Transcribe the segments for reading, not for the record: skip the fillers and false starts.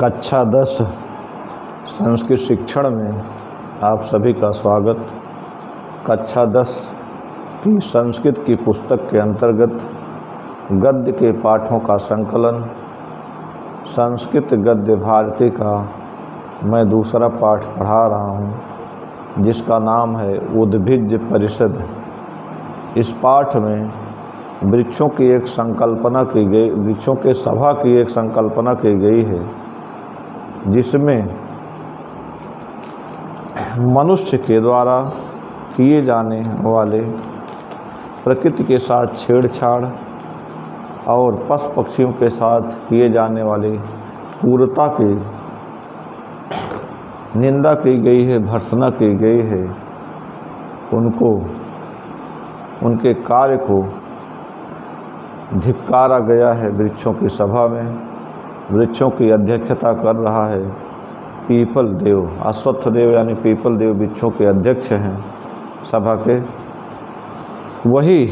कक्षा 10 संस्कृत शिक्षण में आप सभी का स्वागत। कक्षा 10 की संस्कृत की पुस्तक के अंतर्गत गद्य के पाठों का संकलन संस्कृत गद्य भारती का मैं दूसरा पाठ पढ़ा रहा हूँ, जिसका नाम है उद्भिज परिषद। इस पाठ में वृक्षों की एक संकल्पना की गई, वृक्षों के सभा की एक संकल्पना की गई है, जिसमें मनुष्य के द्वारा किए जाने वाले प्रकृति के साथ छेड़छाड़ और पशु पक्षियों के साथ किए जाने वाले क्रूरता की निंदा की गई है, भर्त्सना की गई है। उनको, उनके कार्य को धिक्कारा गया है। वृक्षों की सभा में वृक्षों की अध्यक्षता कर रहा है पीपल देव, अश्वत्थ देव यानी पीपल देव वृक्षों के अध्यक्ष हैं सभा के। वही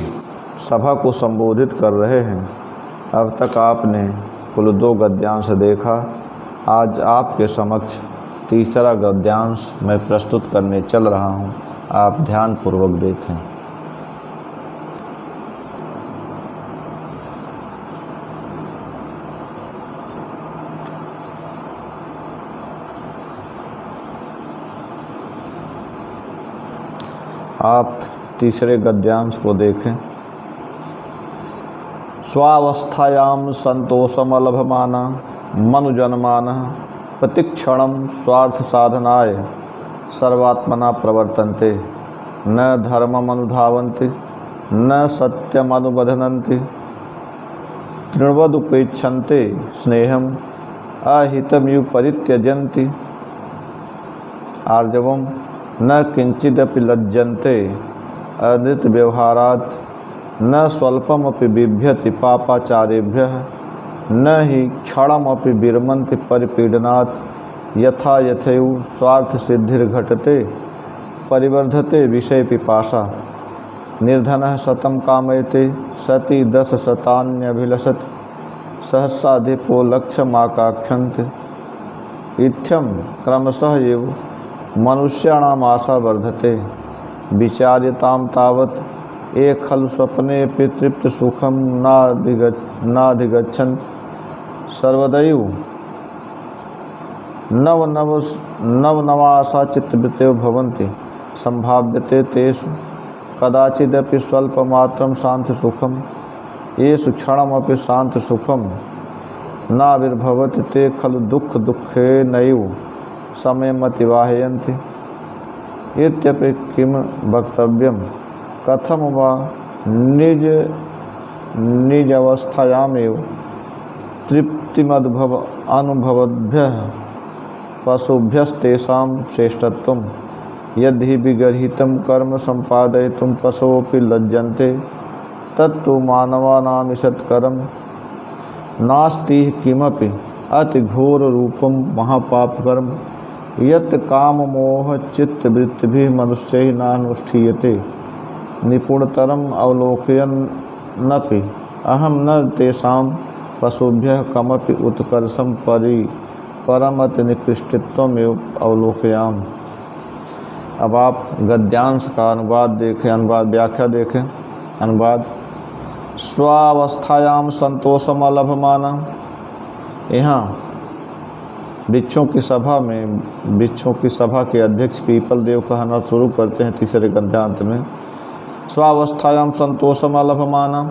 सभा को संबोधित कर रहे हैं। अब तक आपने कुल 2 गद्यांश देखा। आज आपके समक्ष तीसरा गद्यांश मैं प्रस्तुत करने चल रहा हूँ। आप ध्यानपूर्वक देखें। आप तीसरे गद्यांश को देखें। स्वावस्थायां संतोषमलभमाना मनुजन्मानः प्रतिक्षणं स्वार्थ साधनाय सर्वात्मना प्रवर्तन्ते, न धर्ममनुधावन्ति न सत्यमनुबध्नन्ति, तृण्वदुपेक्षन्ते स्नेहम् अहितमिव परित्यजन्ति, आर्जवम् न किंचिदपि लज्जन्ते, अनृत व्यवहारात् न स्वल्पमपि बिभ्यति पापाचारेभ्यः, न हि क्षणमपि विरमन्ति परिपीडनात्, यथा यथैव स्वार्थ सिद्धिर्घटते परिवर्धते विषय पिपासा, निर्धनः शतं कामयते सति 10 शतान्यभिलषत्, सहस्राधिपो लक्ष्यमाकाङ्क्षन्ति, इत्थं क्रमशः एव मनुष्याणाम् आशा वर्धते, विचार्यतां तावत् ये खलु स्वप्नेऽपि तृप्त सुखं नाधिगच्छन्, सर्वदैव नवनवासा चित्तवृत्तयो भवन्ति, संभाव्यते तेषु कदाचिदपि स्वल्पमात्रं शान्तिसुखं, येषु क्षणमपि शान्तिसुखं नाविर्भवति, ते खलु दुःखेनैव समयमतिवाहयन्ति। इत्यपि किं वक्तव्यं, कथं वा निजवस्थायामेव तृप्तिमनुभवद्भ्यः पशुभ्यस्तेषां श्रेष्ठत्वं, यद्धि विगर्हितं कर्म सम्पादयितुं पशवोऽपि लज्जन्ते, तत्तु मानवानामिषत्करं नास्ति किमपि अतिघोररूपं महापापकर्म, यत् काममोह चित्तवृत्तिभिः मनुष्यैः नानुष्ठीयते, निपुणतरम् अवलोकयन्नपि अहं न तेषां पशुभ्यः कमपि उत्कर्षं परमति निकृष्टत्वमेव अवलोकयामि। अब आप गद्यांश का अनुवाद देखें, अनुवाद व्याख्या देखें। अनुवाद। स्वावस्थायां संतोषमलभमाना। यहाँ वृक्षों की सभा में वृक्षों की सभा के अध्यक्ष पीपल देव कहना शुरू करते हैं तीसरे गद्यांश में। स्वावस्थायां संतोषमलभमाना,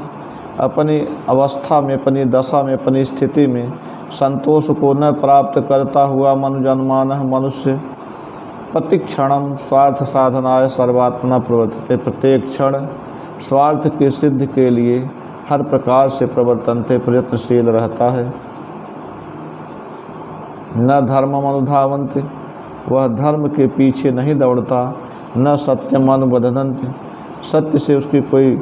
अपनी अवस्था में, अपनी दशा में, अपनी स्थिति में संतोष को न प्राप्त करता हुआ मनुजन्मानः मनुष्य, प्रतिक्षणं स्वार्थ साधनाय सर्वात्मना प्रवर्तते, प्रत्येक क्षण स्वार्थ की सिद्धि के लिए हर प्रकार से प्रवर्तनते प्रयत्नशील रहता है। न धर्मम अनुधावन्ति, वह धर्म के पीछे नहीं दौड़ता, न सत्यम अनुबध्नन्ति, सत्य से उसकी कोई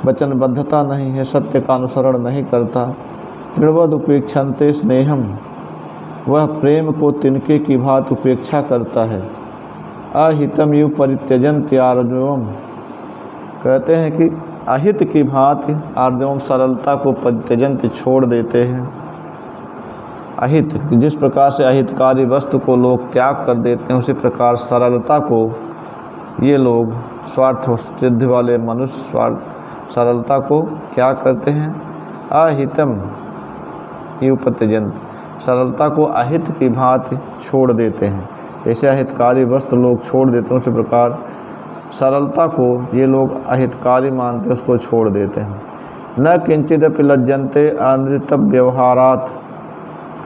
वचनबद्धता नहीं है, सत्य का अनुसरण नहीं करता। तृण्वद उपेक्षन्ते स्नेहम, वह प्रेम को तिनके की भांति उपेक्षा करता है। अहितम यु परित्यजन्ति आर्जवम्, कहते हैं कि अहित की भांति आर्जवम् सरलता को परित्यजन्ति छोड़ देते हैं। अहित, जिस प्रकार से अहितकारी वस्तु को लोग त्याग कर देते हैं, उसी प्रकार सरलता को ये लोग स्वार्थ सिद्धि वाले मनुष्य सरलता को क्या करते हैं, अहितम ये उपत्यजन, सरलता को अहित की भांति छोड़ देते हैं। जैसे अहितकारी वस्तु लोग छोड़ देते हैं, उसी प्रकार सरलता को ये लोग अहितकारी मानते उसको छोड़ देते हैं। न किंचिदपि लज्जन्ते अनृत व्यवहारात,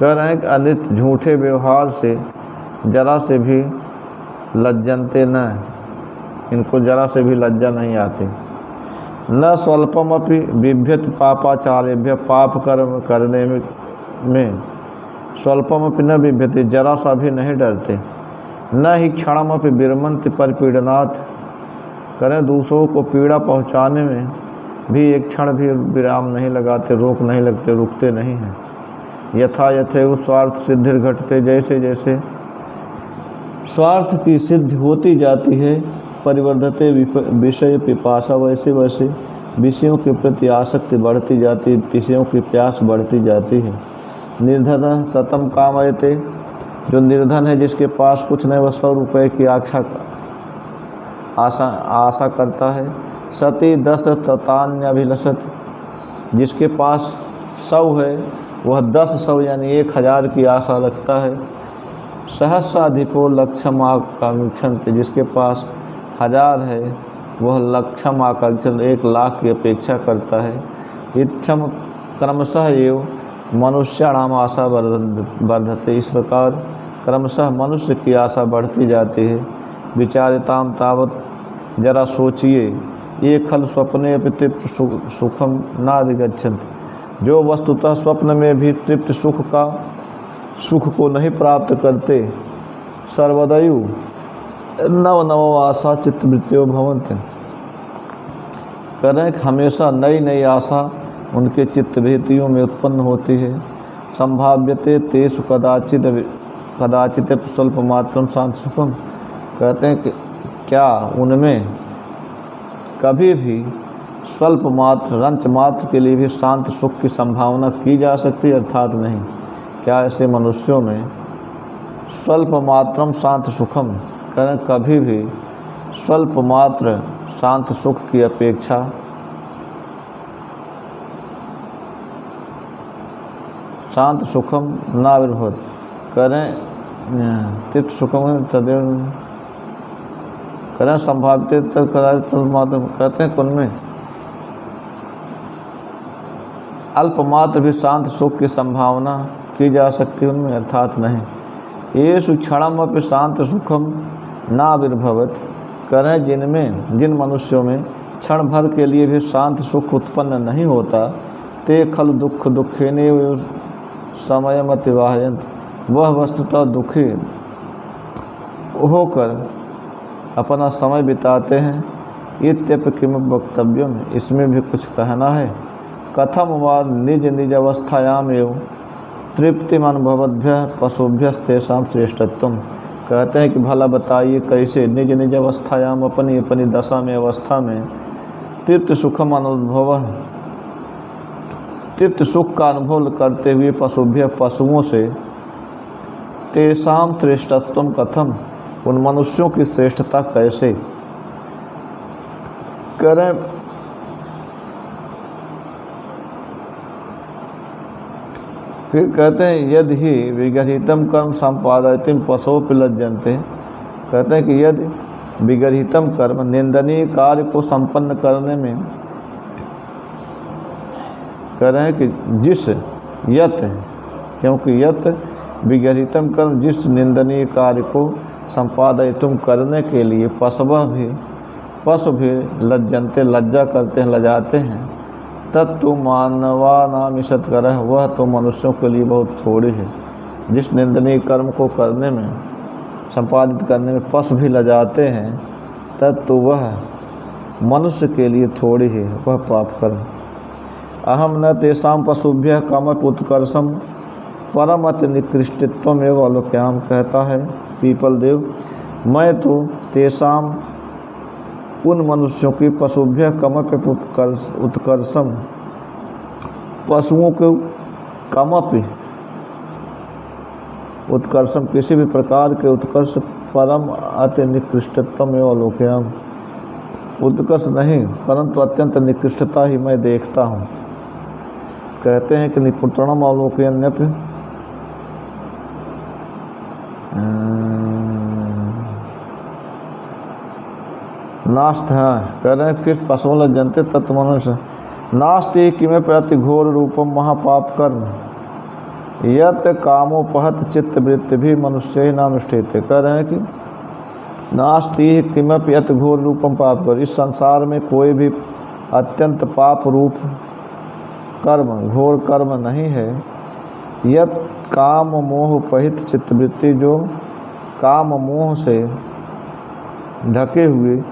कह रहे हैं कि अनृत झूठे व्यवहार से जरा से भी लज्जन्ते न, इनको जरा से भी लज्जा नहीं आती। न स्वल्पमपि बिभ्यत पापाचारेभ्य, पाप कर्म करने में स्वल्पमपि न बिभ्यते, जरा सा भी नहीं डरते। न ही क्षणमपि विरमन्ति परिपीडनात्, करें दूसरों को पीड़ा पहुंचाने में भी एक क्षण भी विराम नहीं लगाते, रोक नहीं लगते, रुकते नहीं हैं। यथा यथेव स्वार्थ सिद्धि घटते, जैसे जैसे स्वार्थ की सिद्धि होती जाती है, परिवर्धते विषय पिपासा, वैसे वैसे विषयों के प्रति आसक्ति बढ़ती जाती, विषयों की प्यास बढ़ती जाती है। निर्धन सतम कामयते, जो निर्धन है जिसके पास कुछ नहीं, वह 100 रुपये की आशा करता है। सती 10 शतान्यभिलषत, जिसके पास 100 है वह 10 100 यानी 1000 की आशा रखता है। सहस्राधिपो लक्षम आकांक्षण, जिसके पास 1000 है वह लक्षम आकांक्षण 1 लाख की अपेक्षा करता है। इत्थम क्रमशः एव मनुष्याणाम आशा वर्धते, इस प्रकार क्रमशः मनुष्य की आशा बढ़ती जाती है। विचारिताम तावत, जरा सोचिए, ये खल स्वप्ने अपि तृप्त सुखम नाधिगच्छन्ति, जो वस्तुतः स्वप्न में भी तृप्त सुख को नहीं प्राप्त करते। सर्वदयु नव नव आशा चित्तवृत्तियों भवन्ति, करें हमेशा नई नई आशा उनके चित्तवृत्तियों में उत्पन्न होती है। संभाव्यते तेषु कदाचित स्वल्प मात्रम शांत सुखम, कहते हैं कि क्या उनमें कभी भी स्वल्प मात्र रंच मात्र के लिए भी शांत सुख की संभावना की जा सकती है, अर्थात नहीं। क्या ऐसे मनुष्यों में स्वल्प मात्रम शांत सुखम, करें कभी भी स्वल्प मात्र शांत सुख की अपेक्षा शांत सुखम नाविर्भवत, करें तृप्त सुखम तदेव, करें संभावित मात्र, कहते हैं उनमें अल्पमात्र भी शांत सुख की संभावना की जा सकती है, उनमें अर्थात नहीं। येषु क्षणमपि शांत सुखम नाविर्भवत, करें जिन मनुष्यों में क्षण भर के लिए भी शांत सुख उत्पन्न नहीं होता, ते खल दुखेने समय अतिवाहयंत, वह वस्तुतः दुखी होकर अपना समय बिताते हैं। इत्यपि किम वक्तव्यम, इसमें भी कुछ कहना है। कथम वा निज निज अवस्थायाम एवं तृप्तिम अनुभवद्भ्य पशुभ्यस्तेषां श्रेष्ठत्वम, कहते हैं कि भला बताइए कैसे निज निज अवस्थायाम, अपनी अपनी दशा में अवस्था में तृप्त सुखम अनुभव, तृप्त सुख का अनुभव करते हुए पशुभ्य पशुओं से, तेषां श्रेष्ठत्वम कथम, उन मनुष्यों की श्रेष्ठता कैसे, करें फिर कहते हैं यदि ही विगर्हितम कर्म संपादयतिम पशुपि लज्जन्ते, कहते हैं कि यदि विगर्हितम कर्म निंदनीय कार्य को संपन्न करने में, कह रहे हैं कि जिस यत, क्योंकि यत विगर्हितम कर्म जिस निंदनीय कार्य को संपादयितुम करने के लिए पशु भी लज्जन्ते लज्जा करते हैं, लजाते हैं। तत्तु मानवानाम ईशत करह, वह तो मनुष्यों के लिए बहुत थोड़ी है। जिस निंदनीय कर्म को करने में, संपादित करने में पशु भी लजाते हैं, तत्तु वह मनुष्य के लिए थोड़ी है, वह पाप कर्म। अहम न तेषां पशुभ्यः कामपि उत्कर्षम परम अति निकृष्टत्वम एवं अलोक्याम, कहता है पीपल देव, मैं तो तेषां उन मनुष्यों की पशुभ्य कमपि उत्कर्षम, पशुओं को कमपि उत्कर्षम किसी भी प्रकार के उत्कर्ष परम अति निकृष्टतम एवं अलोक्यम उत्कर्ष नहीं परंतु अत्यंत निकृष्टता ही मैं देखता हूँ। कहते हैं कि निपुणम अवलोकन्यपि नास्त है। कह रहे हैं फिर पशुओं लज्जन्ते तत्व मनुष्य नास्ति किमपि अति घोर रूपम महापाप कर्म यत कामोपहत चित्त वृत्ति भी मनुष्य ही नानुष्ठित। कह रहे हैं कि नास्ति किमपि अति घोर रूपम पाप कर्म, इस संसार में कोई भी अत्यंत पाप रूप कर्म घोर कर्म नहीं है। यत काम मोह उपहित चित्तवृत्ति, जो काम मोह से ढके हुए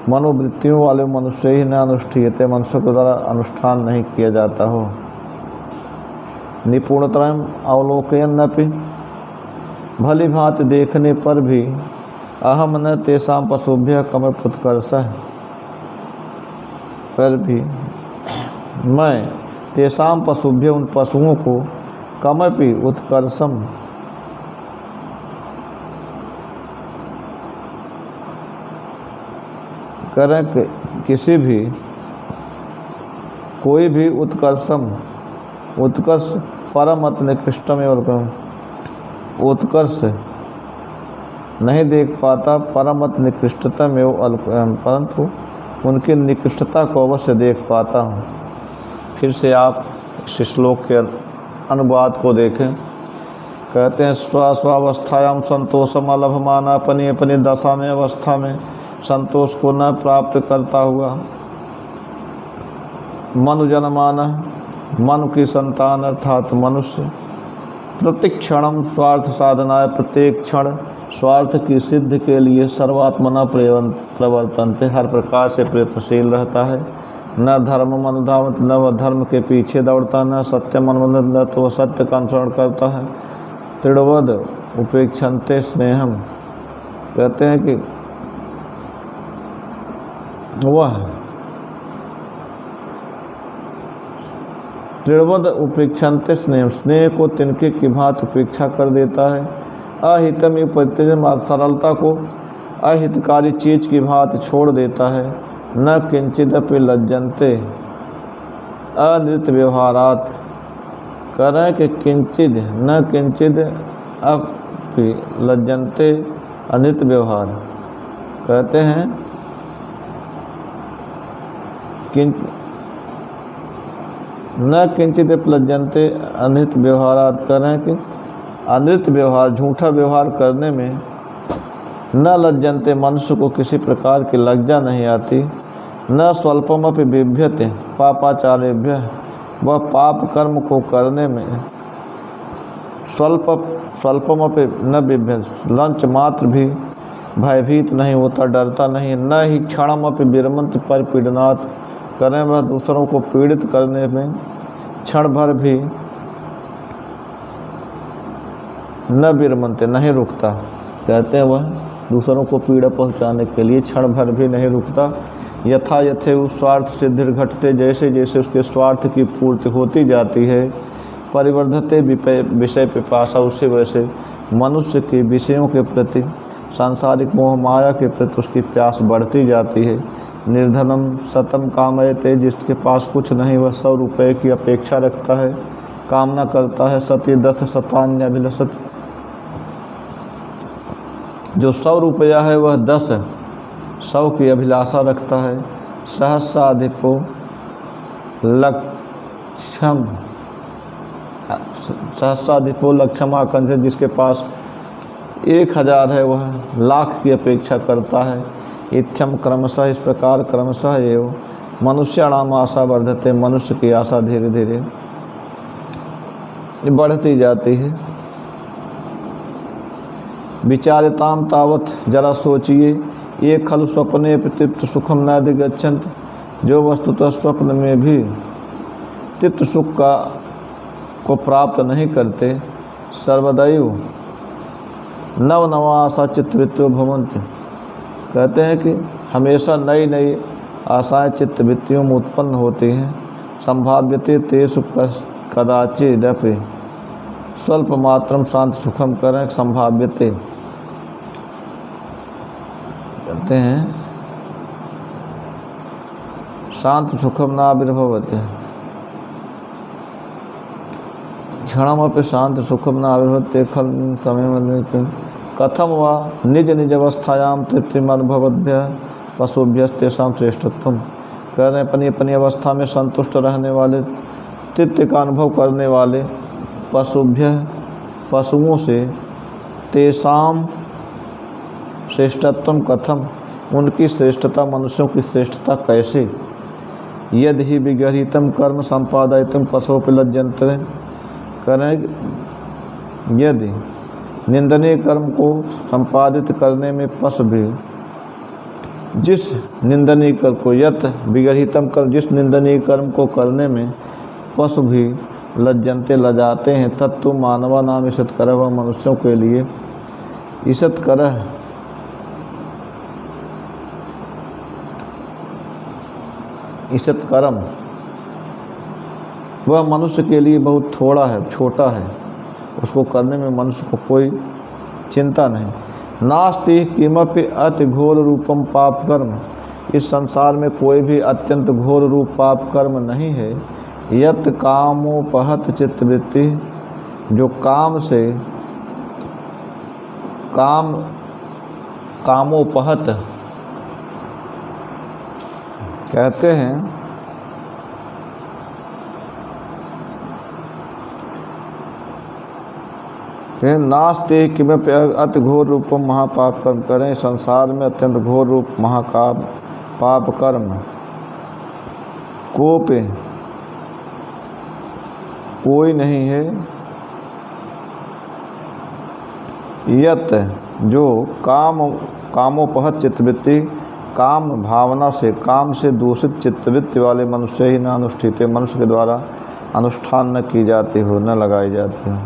मनोवृत्तियों वाले मनुष्य ही न अनुष्ठीयते, मनुष्य के द्वारा अनुष्ठान नहीं किया जाता हो। निपुणतरम अवलोकयन्नपि, भली भांति देखने पर भी अहम न तेषां पशुभ्यः कमपुत्कर्षः, पर भी मैं तेषां पशुभ्य उन पशुओं को कमपि उत्कर्षम करें किसी भी कोई भी उत्कर्षम उत्कर्ष परम अति निकृष्टम एवं उत्कर्ष नहीं देख पाता, परम अति निकृष्टतम एवं परंतु उनकी निकृष्टता को अवश्य देख पाता हूँ। फिर से आप इस श्लोक के अनुवाद को देखें। कहते हैं स्वावस्थायाम संतोषम अलभमाना, अपनी अपनी दशा में अवस्था में संतोष को न प्राप्त करता हुआ मनुजनमान, मनु की संतान अर्थात मनुष्य, प्रतिक्षणम स्वार्थ साधनाय, प्रत्येक क्षण स्वार्थ की सिद्धि के लिए सर्वात्मना प्रवर्तनते, हर प्रकार से प्रयत्नशील रहता है। न धर्म अनुधावत, न वह धर्म के पीछे दौड़ता, न सत्यम अनुबंध, न तो वह सत्य का अनुसरण करता है। तृणवद उपेक्षन्ते स्नेहम, कहते हैं कि वह तृणवद उपेक्षन्ते स्नेह, स्नेह को तिनके की भांति उपेक्षा कर देता है। अहितम परित्यजन, सरलता को अहितकारी चीज की भांति छोड़ देता है। न किंचिदपि लज्जन्ते अनृत व्यवहारात, कह रहे हैं कि किंचिद न किंचिद अपि लज्जन्ते अनृत व्यवहार, कहते हैं न किंचित लज्जन्ते अनृत व्यवहारात, कर रहे हैं कि अनृत व्यवहार झूठा व्यवहार करने में न लज्जन्ते, मनुष्य को किसी प्रकार की लज्जा नहीं आती। न स्वल्पमपि बिभ्यते पापाचारेभ्य, वह पाप कर्म को करने में स्वल्पमपि न बिभ्यते, लंच मात्र भी भयभीत नहीं होता, डरता नहीं। न ही क्षणमपि विरमंत परिपीडनात्, करें वह दूसरों को पीड़ित करने में क्षण भर भी न विरमंते, नहीं रुकता। कहते हैं वह दूसरों को पीड़ा पहुंचाने के लिए क्षण भर भी नहीं रुकता। यथा यथे उस स्वार्थ सिद्धि घटते, जैसे जैसे उसके स्वार्थ की पूर्ति होती जाती है, परिवर्धते विषय पिपासा, उससे वैसे मनुष्य के विषयों के प्रति, सांसारिक मोह माया के प्रति उसकी प्यास बढ़ती जाती है। निर्धनम सतम कामयते, जिसके पास कुछ नहीं वह 100 रुपये की अपेक्षा रखता है, कामना करता है। सती दत्त शतान्यभिलषत, जो 100 रुपया है वह 100 की अभिलाषा रखता है। सहस्राधिपो लक्षम, सहस्राधिपो लक्षम आकांक्षा, जिसके पास 1000 है वह 1,00,000 की अपेक्षा करता है। इत्थम क्रमशः, इस प्रकार क्रमशः एवं मनुष्याणाम आशा वर्धते, मनुष्य की आशा धीरे धीरे बढ़ती जाती है। विचारिताम तावत, जरा सोचिए, ये खलु स्वप्ने तृप्त सुखम न अधिगच्छन्त, जो वस्तुतः स्वप्न में भी तृप्त सुख को प्राप्त नहीं करते। सर्वदैव नव नवा आशा चित्तवृत्तियों भवन्ति, कहते हैं कि हमेशा नई नई आशाएं चित्तवृत्तियों में उत्पन्न होती हैं। संभाव्यते तेषु कदाचिदपि स्वल्प मात्रम शांत सुखम करें संभाव्यते, कहते हैं शांत सुखम नाविर्भवते, क्षणमपि शांत सुखम नाविर्भवते खल समय कथम वा निज निज अवस्थायाम तृप्तिमनुभवद्भ्य पशुभ्यस्तेषां श्रेष्ठत्वम। कह रहे हैं अपनी अपनी अवस्था में संतुष्ट रहने वाले, तृप्ति का अनुभव करने वाले पशुओं से तेषां श्रेष्ठत्वम कथम, उनकी श्रेष्ठता, मनुष्यों की श्रेष्ठता कैसे। यदि ही विगर्हितम कर्म संपादयितुम पशुपि लज्जन्ते, करें यदि निंदनीय कर्म को संपादित करने में पशु भी, जिस निंदनीय कर्म को, यत विगर्हितम कर्म, जिस निंदनीय कर्म को करने में पशु भी लज्जन्ते लजाते हैं, तत्तु मानवा नाम ईषत करह, वह मनुष्यों के लिए ईषत करह ईषत कर्म, वह मनुष्य के लिए बहुत थोड़ा है, छोटा है, उसको करने में मनुष्य को कोई चिंता नहीं। नास्ति किमपि अति घोर रूपम पाप कर्म, इस संसार में कोई भी अत्यंत घोर रूप पाप कर्म नहीं है। यत कामोपहत चित्तवृत्ति, जो काम से कामोपहत कहते हैं, नास्ते किमपि अति घोर रूपम महापाप कर्म, करें संसार में अत्यंत घोर रूप महाकाप पाप कर्म कोपे कोई नहीं है। यत जो कामोपहत चित्तवृत्ति, काम भावना से, काम से दूषित चित्तवृत्ति वाले मनुष्य ही न अनुष्ठित, मनुष्य के द्वारा अनुष्ठान न की जाती हो, न लगाई जाती हो।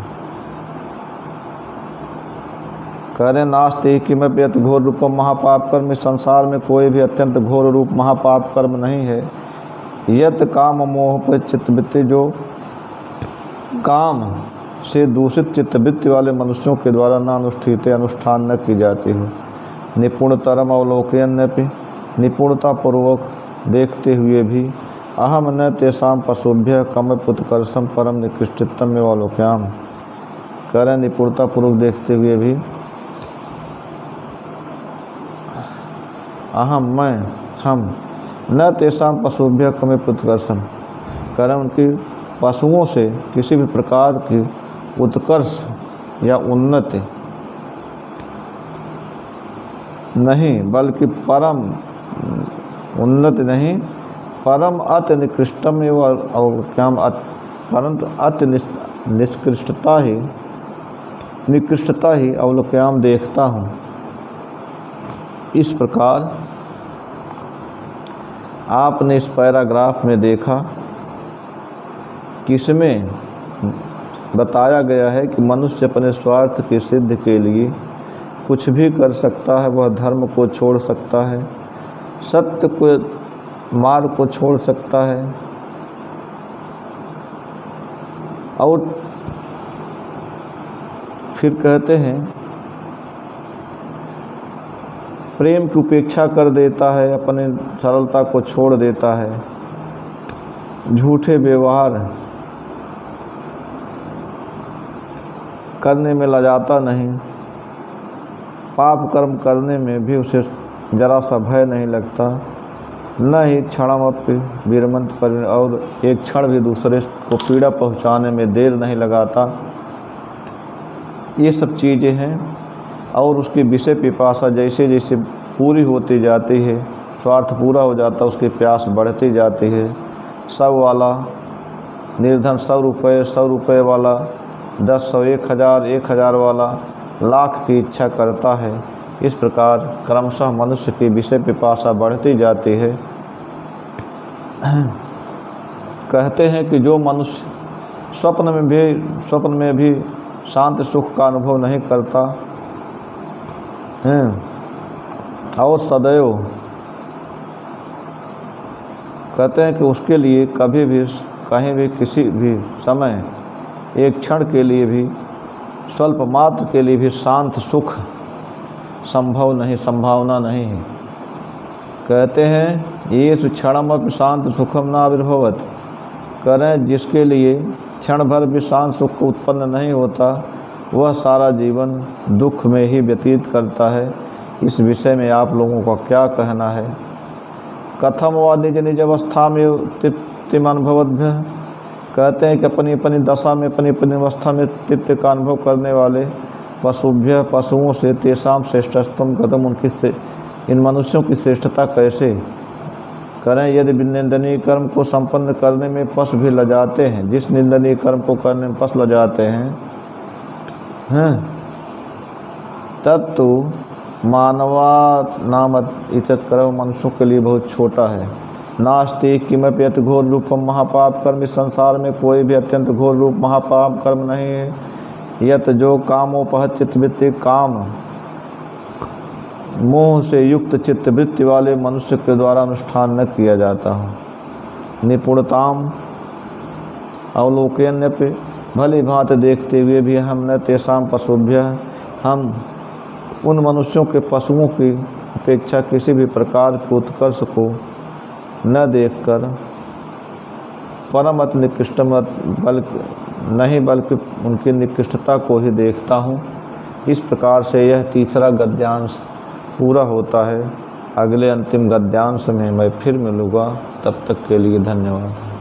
कह रहे नास्ति किमपि अति घोर रूपम महापाप कर्म, इस संसार में कोई भी अत्यंत घोर रूप महापाप कर्म नहीं है। यत काम मोह पर चित्तवृत्ति, जो काम से दूषित चित्तवृत्ति वाले मनुष्यों के द्वारा न अनुष्ठित, अनुष्ठान न की जाती हो। निपुणतरम अवलोकयन्यपि, निपुणतापूर्वक देखते हुए भी, अहम न तेषां पशुभ्य कमपि उत्कर्षम परम निकृष्टतम में अवलोकयाम, कह रहे निपुणतापूर्वक देखते हुए भी, अहम मैं, हम, न तेषां पशुभ्य कमपि उत्कर्षम, कह रहे उनकी पशुओं से किसी भी प्रकार की उत्कर्ष या उन्नति नहीं, बल्कि परम उन्नति नहीं, परम अति निकृष्टम एवं अवलोक्याम, परंतु अति निकृष्टता ही अवलोक्याम देखता हूँ। इस प्रकार आपने इस पैराग्राफ में देखा कि इसमें बताया गया है कि मनुष्य अपने स्वार्थ की सिद्धि के लिए कुछ भी कर सकता है। वह धर्म को छोड़ सकता है, सत्य को मार्ग को छोड़ सकता है, और फिर कहते हैं प्रेम की उपेक्षा कर देता है, अपने सरलता को छोड़ देता है, झूठे व्यवहार करने में लजाता नहीं, पाप कर्म करने में भी उसे जरा सा भय नहीं लगता, न ही क्षणमपि वीरमंत पर, और एक क्षण भी दूसरे को पीड़ा पहुंचाने में देर नहीं लगाता। ये सब चीज़ें हैं। और उसकी विषय पिपासा जैसे जैसे पूरी होती जाती है, स्वार्थ पूरा हो जाता, उसकी प्यास बढ़ती जाती है। 100 वाला निर्धन 100 रुपये वाला 10, 100, 1000 वाला लाख की इच्छा करता है। इस प्रकार क्रमशः मनुष्य की विषय पिपासा बढ़ती जाती है। कहते हैं कि जो मनुष्य स्वप्न में भी शांत सुख का अनुभव नहीं करता है और सदैव, कहते हैं कि उसके लिए कभी भी, कहीं भी, किसी भी समय, एक क्षण के लिए भी स्वल्प मात्र के लिए भी शांत सुख संभावना नहीं है। कहते हैं ये क्षणमपि शांत सुखम न आविर्भवत, करें जिसके लिए क्षण भर भी शांत सुख उत्पन्न नहीं होता वह सारा जीवन दुख में ही व्यतीत करता है। इस विषय में आप लोगों का क्या कहना है? कथम व निज निज अवस्था में तृप्तिम अनुभवद्भ्य, कहते हैं कि अपनी अपनी दशा में अपनी अपनी अवस्था में तृप्ति का अनुभव करने वाले पशुओं से तेषाम श्रेष्ठतम कदम, उनकी इन मनुष्यों की श्रेष्ठता कैसे करें? यदि निंदनीय कर्म को संपन्न करने में पशु भी लजाते हैं, जिस निंदनीय कर्म को करने में पशु लजाते हैं तब तो मानवा नाम इज्जत कर्म मनुष्यों के लिए बहुत छोटा है। नास्ति किमपि अति घोर रूपम महापाप कर्म, इस संसार में कोई भी अत्यंत घोर रूप महापाप कर्म नहीं है। यत जो कामोपहत चित्तवृत्ति, काम मोह से युक्त चित्तवृत्ति वाले मनुष्य के द्वारा अनुष्ठान न किया जाता हो। निपुणताम अवलोकन्यपि, भली भांति देखते हुए भी हम न तेषाम पशुभ्य, हम उन मनुष्यों के पशुओं की अपेक्षा किसी भी प्रकार के उत्कर्ष को न देखकर परमत निकृष्टमत बल्कि उनकी निकृष्टता को ही देखता हूँ। इस प्रकार से यह तीसरा गद्यांश पूरा होता है। अगले अंतिम गद्यांश में मैं फिर मिलूँगा, तब तक के लिए धन्यवाद।